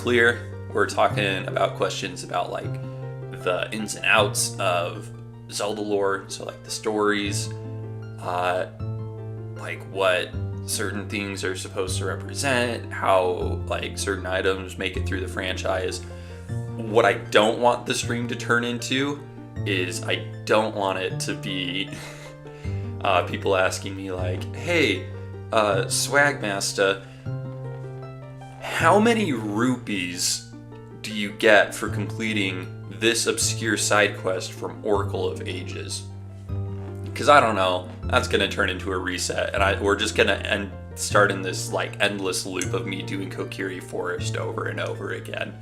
clear. We're talking about questions about like the ins and outs of Zelda lore, so like the stories, like what certain things are supposed to represent, how like certain items make it through the franchise. What I don't want the stream to turn into is I don't want it to be people asking me like, hey, Swagmaster, how many rupees do you get for completing this obscure side quest from Oracle of Ages? Because I don't know, that's gonna turn into a reset, and we're just gonna start in this like endless loop of me doing Kokiri Forest over and over again.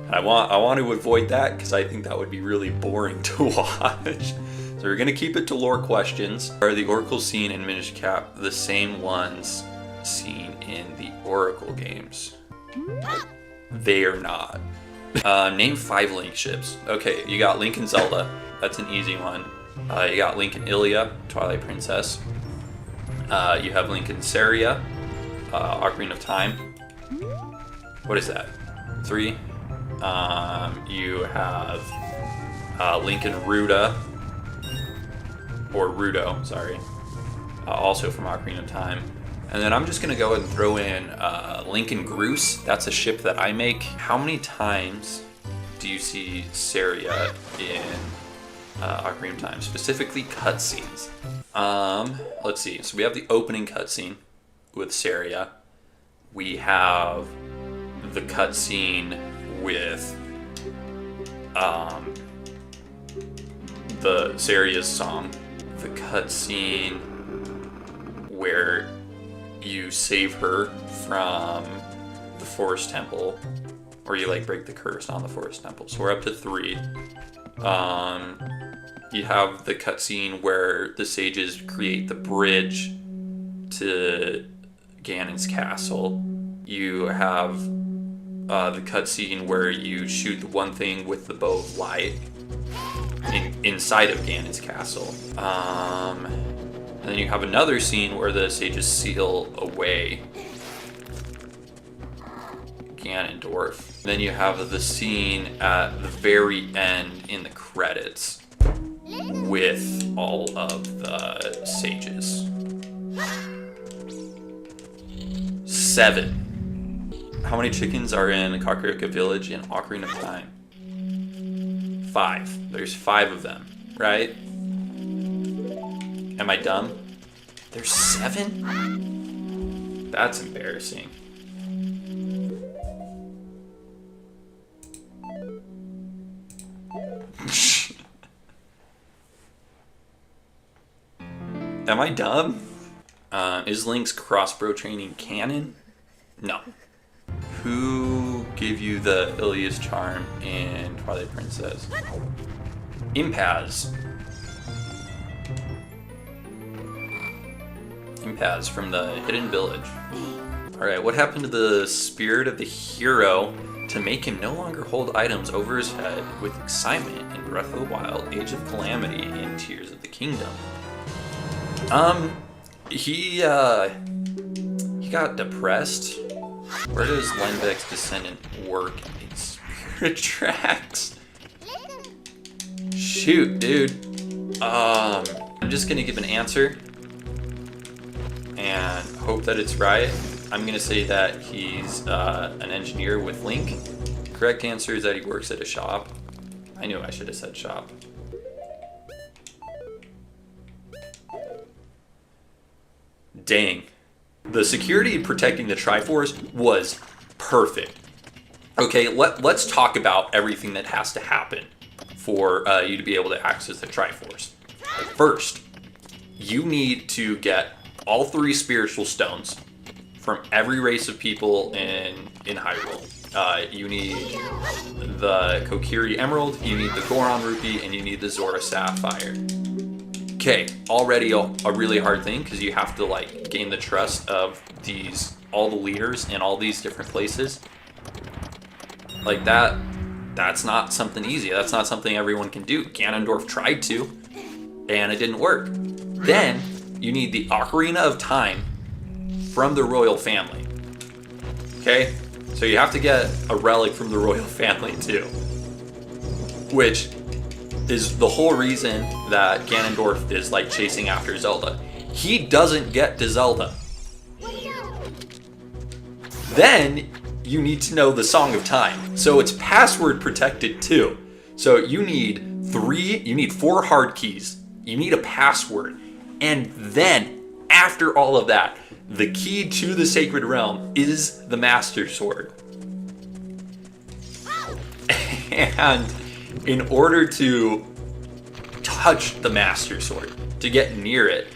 And I want to avoid that because I think that would be really boring to watch. So we're gonna keep it to lore questions. Are the Oracle scene in Minish Cap the same ones seen in the Oracle games? They are not. Name 5 Link ships. Okay, you got Link and Zelda. That's an easy one. You got Link and Ilia, Twilight Princess. You have Link and Saria, Ocarina of Time. What is that? 3. You have Link and Ruda, or Rudo, sorry. Also from Ocarina of Time. And then I'm just gonna go ahead and throw in Link and Groose. That's a ship that I make. How many times do you see Saria in Ocarina of Time? Specifically cutscenes. Let's see. So we have the opening cutscene with Saria. We have the cutscene with the Saria's song. The cutscene where you save her from the Forest Temple, or you like break the curse on the Forest Temple. So we're up to 3. You have the cutscene where the sages create the bridge to Ganon's castle. You have the cutscene where you shoot the one thing with the bow of light inside of Ganon's castle. And then you have another scene where the sages seal away Ganondorf. Then you have the scene at the very end in the credits with all of the sages. 7. How many chickens are in Kakariko Village in Ocarina of Time? 5. There's 5 of them, right? Am I dumb? There's 7? That's embarrassing. Am I dumb? Is Link's crossbow training canon? No. Who gave you the Ilias charm in Twilight Princess? Impaz. Impaz from the Hidden Village. Alright, what happened to the spirit of the hero to make him no longer hold items over his head with excitement in Breath of the Wild, Age of Calamity, and Tears of the Kingdom? He got depressed. Where does Lenbeck's descendant work in Spirit Tracks? Shoot, dude. I'm just gonna give an answer and hope that it's right. I'm gonna say that he's an engineer with Link. The correct answer is that he works at a shop. I knew I should have said shop. Dang. The security protecting the Triforce was perfect. Okay, let's talk about everything that has to happen for you to be able to access the Triforce. First, you need to get all 3 spiritual stones from every race of people in Hyrule. You need the Kokiri Emerald, you need the Goron Rupee, and you need the Zora Sapphire. Okay, already a really hard thing because you have to like gain the trust of all the leaders in all these different places. Like that's not something easy. That's not something everyone can do. Ganondorf tried to, and it didn't work. Then you need the Ocarina of Time from the royal family. Okay, So you have to get a relic from the royal family too. Which is the whole reason that Ganondorf is like chasing after Zelda. He doesn't get to Zelda. Then you need to know the Song of Time. So it's password protected too. So you need 4 hard keys. You need a password. And then after all of that, the key to the Sacred Realm is the Master Sword. And in order to touch the Master Sword, to get near it,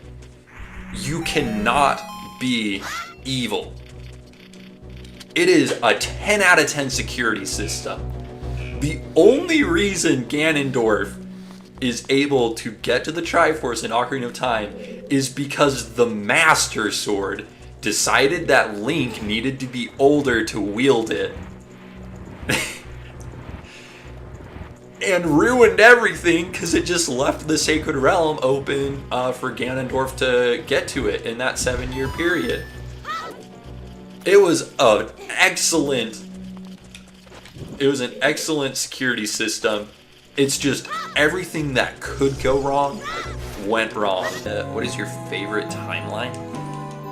you cannot be evil. It is a 10 out of 10 security system. The only reason Ganondorf is able to get to the Triforce in Ocarina of Time is because the Master Sword decided that Link needed to be older to wield it. And ruined everything because it just left the Sacred Realm open for Ganondorf to get to it in that 7-year period. It was an excellent security system. It's just everything that could go wrong went wrong. What is your favorite timeline?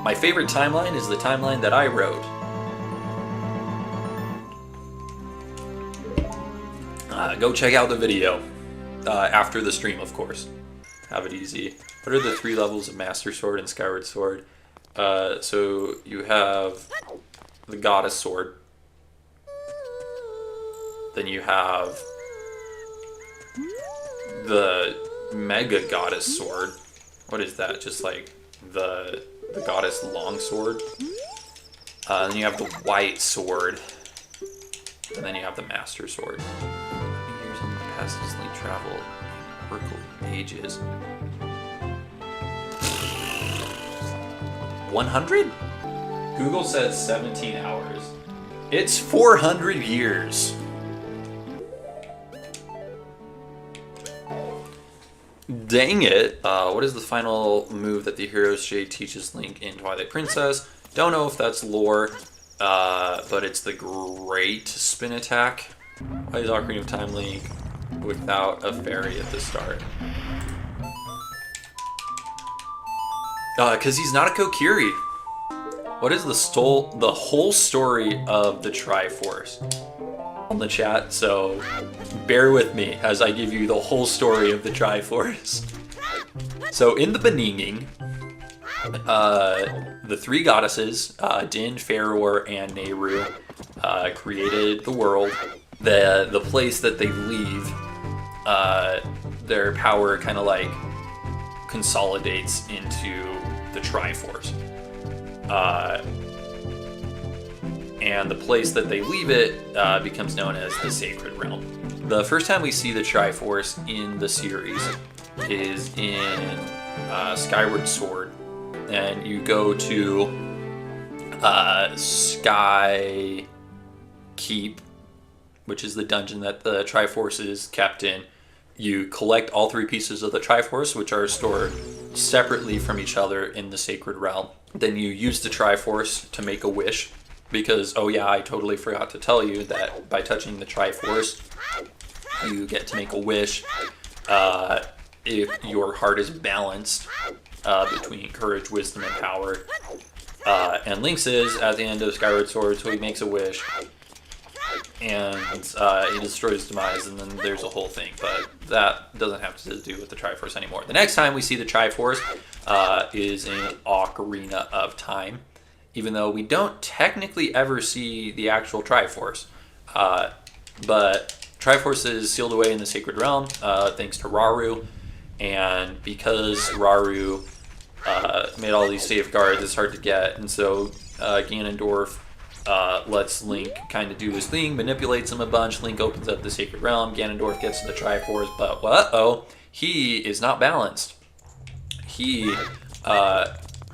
My favorite timeline is the timeline that I wrote. Go check out the video after the stream, of course. Have it easy. What are the 3 levels of Master Sword and Skyward Sword? So you have the Goddess Sword. Then you have the Mega Goddess Sword. What is that? Just like the Goddess Long Sword. Then you have the White Sword. And then you have the Master Sword. Years in the past as Link traveled. Oracle ages. 100? Google says 17 hours. It's 400 years. Dang it. What is the final move that the Hero's Shade teaches Link in Twilight Princess? Don't know if that's lore, but it's the Great Spin Attack. Why is Ocarina of Time Link without a fairy at the start? Because he's not a Kokiri. What is the whole story of the Triforce? On the chat, so bear with me as I give you the whole story of the Triforce. So in the beginning, the 3 goddesses, Din, Feror, and Nehru, created the world. The place that they leave, their power kind of like consolidates into the Triforce. And the place that they leave it becomes known as the Sacred Realm. The first time we see the Triforce in the series is in Skyward Sword. And you go to Sky Keep, which is the dungeon that the Triforce is kept in. You collect all 3 pieces of the Triforce, which are stored separately from each other in the Sacred Realm. Then you use the Triforce to make a wish, because, oh yeah, I totally forgot to tell you that by touching the Triforce, you get to make a wish if your heart is balanced between courage, wisdom, and power. And Link's is at the end of Skyward Sword, so he makes a wish, and he destroys his demise, and then there's a whole thing, but that doesn't have to do with the Triforce anymore. The next time we see the Triforce is in Ocarina of Time, even though we don't technically ever see the actual Triforce. But Triforce is sealed away in the Sacred Realm thanks to Rauru, and because Rauru made all these safeguards, it's hard to get, and so Ganondorf lets Link kind of do his thing, manipulates him a bunch. Link opens up the Sacred Realm, Ganondorf gets to the Triforce, but he is not balanced. He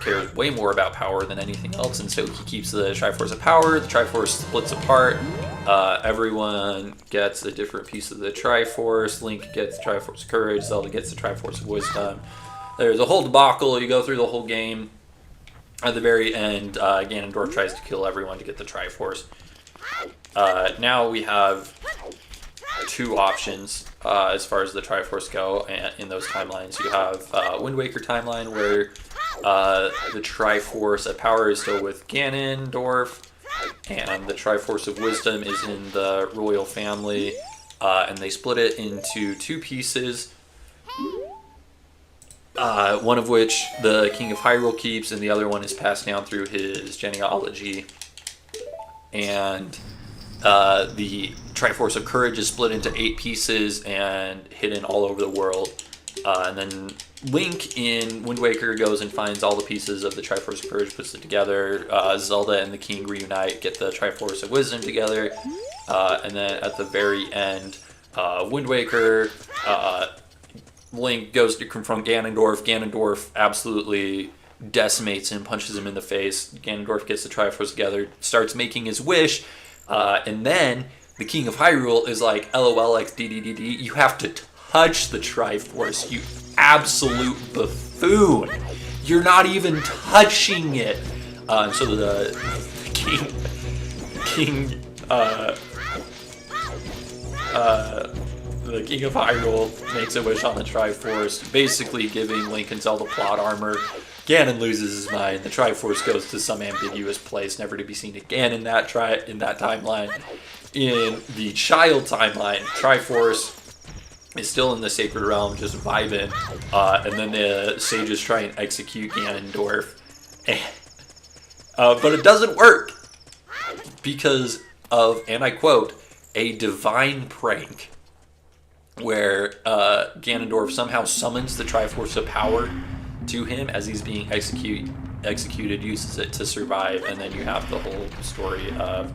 cares way more about power than anything else, and so he keeps the Triforce of power. The Triforce splits apart. Everyone gets a different piece of the Triforce. Link gets the Triforce of courage. Zelda gets the Triforce of wisdom. There's a whole debacle. You go through the whole game. At the very end, Ganondorf tries to kill everyone to get the Triforce. Now we have two options as far as the Triforce go, and in those timelines you have Wind Waker timeline where the Triforce of Power is still with Ganondorf, and the Triforce of Wisdom is in the royal family, and they split it into two pieces, one of which the King of Hyrule keeps and the other one is passed down through his genealogy. And the Triforce of Courage is split into 8 pieces and hidden all over the world. And then Link in Wind Waker goes and finds all the pieces of the Triforce of Courage, puts it together. Zelda and the King reunite, get the Triforce of Wisdom together. And then at the very end, Wind Waker, Link goes to confront Ganondorf. Ganondorf absolutely decimates him, punches him in the face. Ganondorf gets the Triforce together, starts making his wish. And then the King of Hyrule is like, LOL, XDDDD, you have to touch the Triforce, you absolute buffoon. You're not even touching it. And so the King of Hyrule makes a wish on the Triforce, basically giving Link and Zelda plot armor. Ganon loses his mind. The Triforce goes to some ambiguous place, never to be seen again in that timeline. In the child timeline, Triforce is still in the Sacred Realm, just vibing, and then the sages try and execute Ganondorf. But it doesn't work because of, and I quote, a divine prank, where Ganondorf somehow summons the Triforce of Power to him as he's being executed, uses it to survive, and then you have the whole story of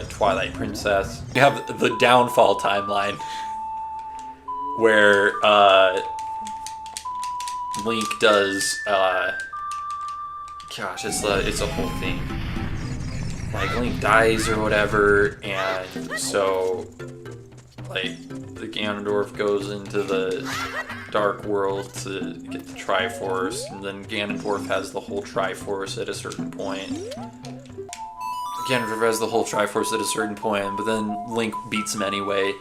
Twilight Princess. You have the downfall timeline, where Link does, gosh, it's a whole thing. Like, Link dies or whatever, and so, like, the Ganondorf goes into the Dark World to get the Triforce, and then Ganondorf has the whole Triforce at a certain point. Ganondorf has the whole Triforce at a certain point, but then Link beats him anyway,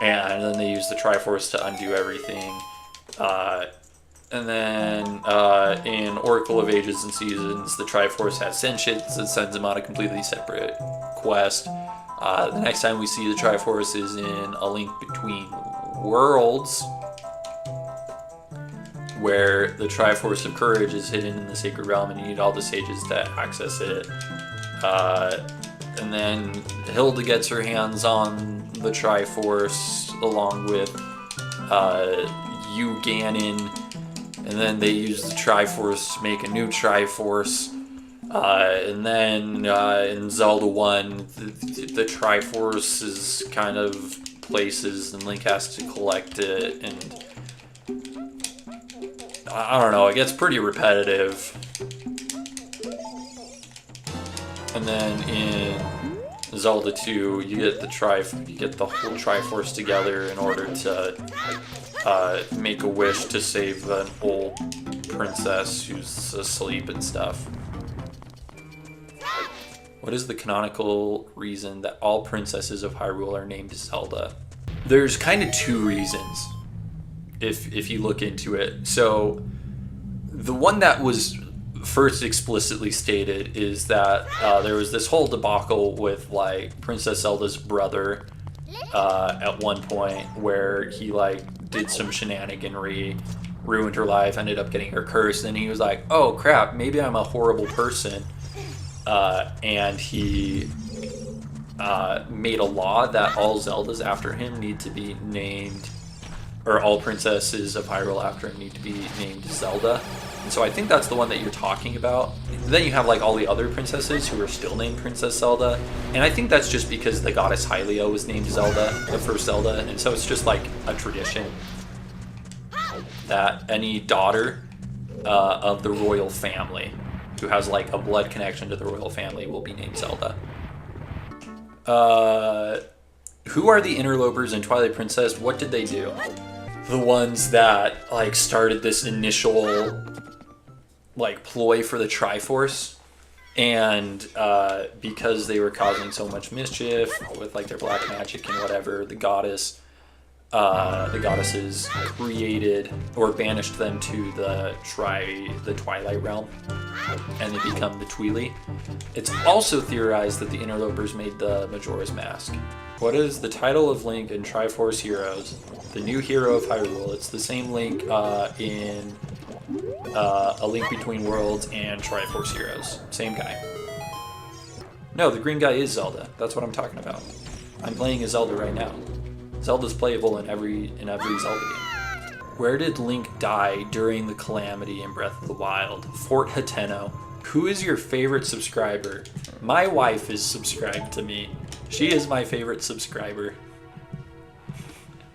and then they use the Triforce to undo everything. And then in Oracle of Ages and Seasons, the Triforce has sentience and sends him on a completely separate quest. The next time we see the Triforce is in A Link Between Worlds, where the Triforce of Courage is hidden in the Sacred Realm and you need all the sages to access it. And then Hilda gets her hands on the Triforce along with you, Ganon, and then they use the Triforce to make a new Triforce. And then in Zelda 1, the Triforce is kind of places and Link has to collect it, and I don't know, it gets pretty repetitive. And then in Zelda 2, you get the whole Triforce together in order to make a wish to save an old princess who's asleep and stuff. What is the canonical reason that all princesses of Hyrule are named Zelda? There's kind of two reasons, if you look into it. So the one that was first explicitly stated is that there was this whole debacle with like Princess Zelda's brother at one point where he like did some shenaniganry, ruined her life, ended up getting her cursed, and he was like, oh crap, maybe I'm a horrible person. And he made a law that all Zeldas after him need to be named, or all princesses of Hyrule after him need to be named Zelda. And so I think that's the one that you're talking about. Then you have like all the other princesses who are still named Princess Zelda. And I think that's just because the goddess Hylia was named Zelda, the first Zelda. And so it's just like a tradition that any daughter of the royal family who has like a blood connection to the royal family will be named Zelda. Who are the interlopers in Twilight Princess? What did they do? The ones that like started this initial like ploy for the Triforce. And because they were causing so much mischief with like their black magic and whatever, the goddesses created or banished them to the Twilight Realm, and they become the Tweely. It's also theorized that the interlopers made the Majora's Mask. What is the title of Link in Triforce Heroes, the new hero of Hyrule? It's the same Link in A Link Between Worlds and Triforce Heroes. Same guy. No, the green guy is Zelda. That's what I'm talking about. I'm playing as Zelda right now. Zelda's playable in every Zelda game. Where did Link die during the calamity in Breath of the Wild? Fort Hateno. Who is your favorite subscriber? My wife is subscribed to me. She is my favorite subscriber.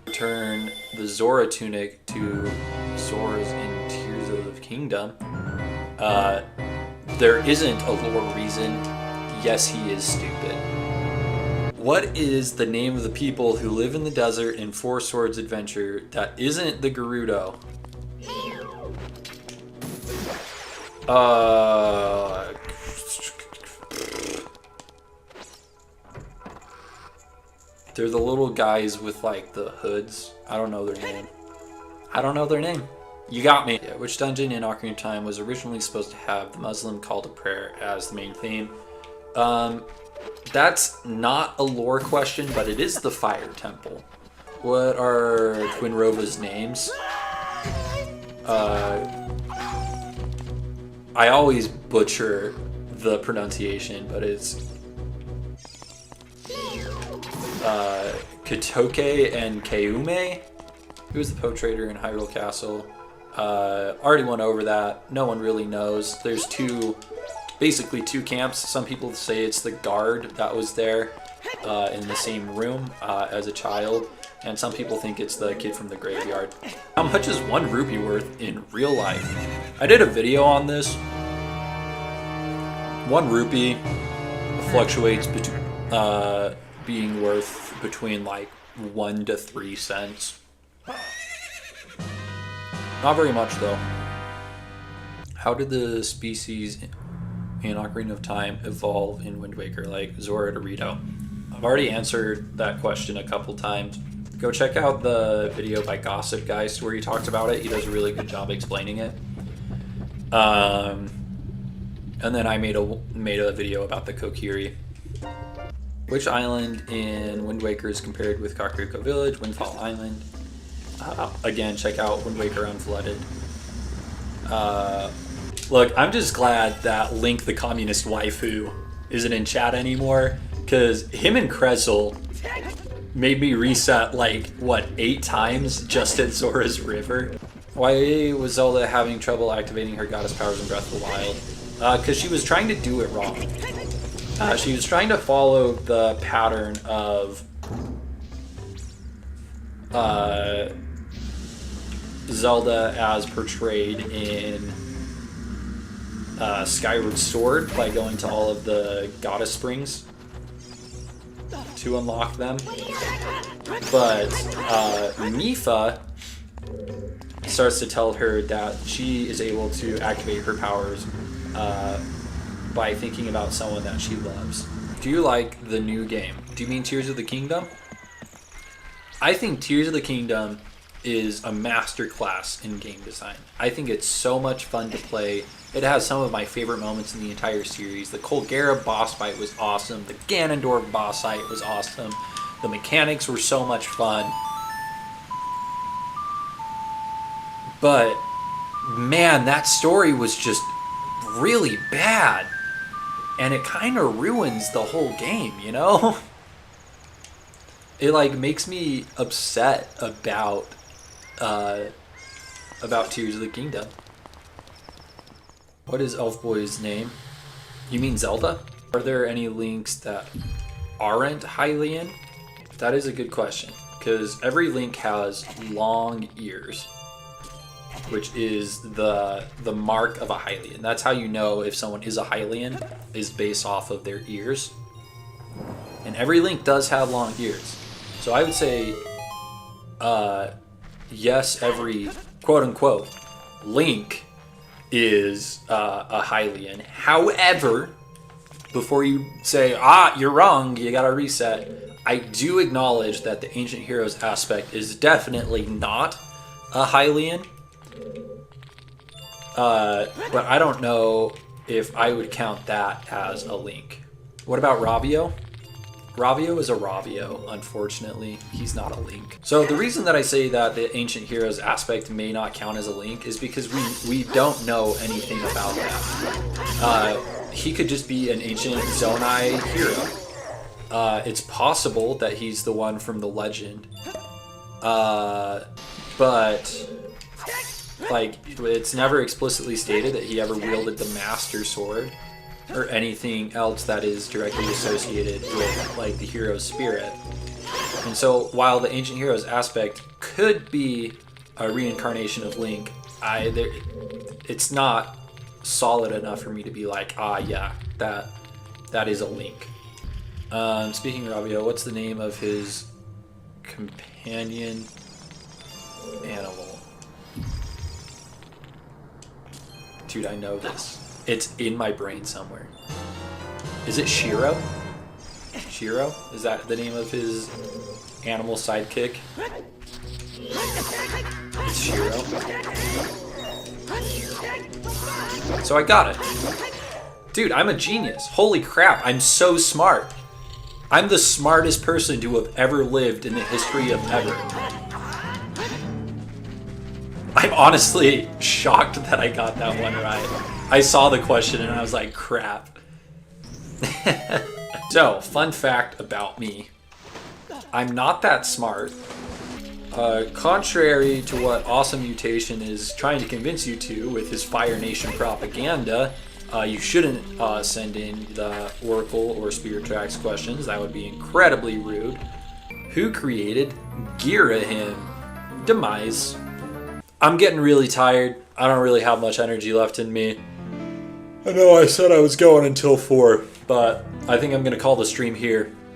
Return the Zora tunic to Zora's in Tears of the Kingdom. There isn't a lore reason. Yes, he is stupid. What is the name of the people who live in the desert in Four Swords Adventure that isn't the Gerudo? They're the little guys with like the hoods. I don't know their name. You got me. Yeah, which dungeon in Ocarina of Time was originally supposed to have the Muslim call to prayer as the main theme? That's not a lore question, but it is the Fire Temple. What are Twinrova's names? I always butcher the pronunciation, but it's Katoke and Keume. Who's the Poe Trader in Hyrule Castle? Already went over that. No one really knows. There's basically two camps. Some people say it's the guard that was there in the same room as a child, and some people think it's the kid from the graveyard. How much is 1 rupee worth in real life? I did a video on this. 1 rupee fluctuates between being worth between like 1 to 3 cents. Not very much though. How did the species in Ocarina of Time evolve in Wind Waker, like Zora to Rito? I've already answered that question a couple times. Go check out the video by Gossip Geist where he talks about it. He does a really good job explaining it. And then I made a video about the Kokiri. Which island in Wind Waker is compared with Kakariko Village? Windfall Island. Again, check out Wind Waker Unflooded. Look, I'm just glad that Link the Communist Waifu isn't in chat anymore, because him and Krezel made me reset like, what, 8 times just at Zora's River? Why was Zelda having trouble activating her goddess powers in Breath of the Wild? Because she was trying to do it wrong. She was trying to follow the pattern of Zelda as portrayed in Skyward Sword by going to all of the goddess springs to unlock them. But Mipha starts to tell her that she is able to activate her powers by thinking about someone that she loves. Do you like the new game? Do you mean Tears of the Kingdom? I think Tears of the Kingdom is a masterclass in game design. I think it's so much fun to play. It has some of my favorite moments in the entire series. The Colgera boss fight was awesome. The Ganondorf boss fight was awesome. The mechanics were so much fun. But, man, that story was just really bad. And it kind of ruins the whole game, you know? It, like, makes me upset about Tears of the Kingdom. What is Elf Boy's name? You mean Zelda? Are there any links that aren't Hylian? That is a good question, because every link has long ears, which is the mark of a Hylian. That's how you know if someone is a Hylian, is based off of their ears. And every link does have long ears. So I would say, yes, every quote-unquote link is a Hylian. However, before you say, you're wrong, you gotta reset, I do acknowledge that the Ancient Heroes aspect is definitely not a Hylian. But I don't know if I would count that as a Link. What about Ravio? Ravio is a Ravio, unfortunately. He's not a Link. So the reason that I say that the Ancient Heroes aspect may not count as a Link is because we don't know anything about that. He could just be an Ancient Zonai hero. It's possible that he's the one from the legend. But like, it's never explicitly stated that he ever wielded the Master Sword or anything else that is directly associated with like the hero's spirit. And so while the Ancient Heroes aspect could be a reincarnation of Link, it's not solid enough for me to be like, yeah, that is a Link. Speaking of Ravio, what's the name of his companion animal? Dude, I know this. It's in my brain somewhere. Is it Shiro? Shiro? Is that the name of his animal sidekick? It's Shiro. So I got it. Dude, I'm a genius. Holy crap, I'm so smart. I'm the smartest person to have ever lived in the history of ever. I'm honestly shocked that I got that one right. I saw the question and I was like, crap. So, fun fact about me. I'm not that smart. Contrary to what Awesome Mutation is trying to convince you to with his Fire Nation propaganda, you shouldn't send in the Oracle or Spirit Tracks questions. That would be incredibly rude. Who created Girahim? Demise. I'm getting really tired. I don't really have much energy left in me. I know I said I was going until 4, but I think I'm going to call the stream here.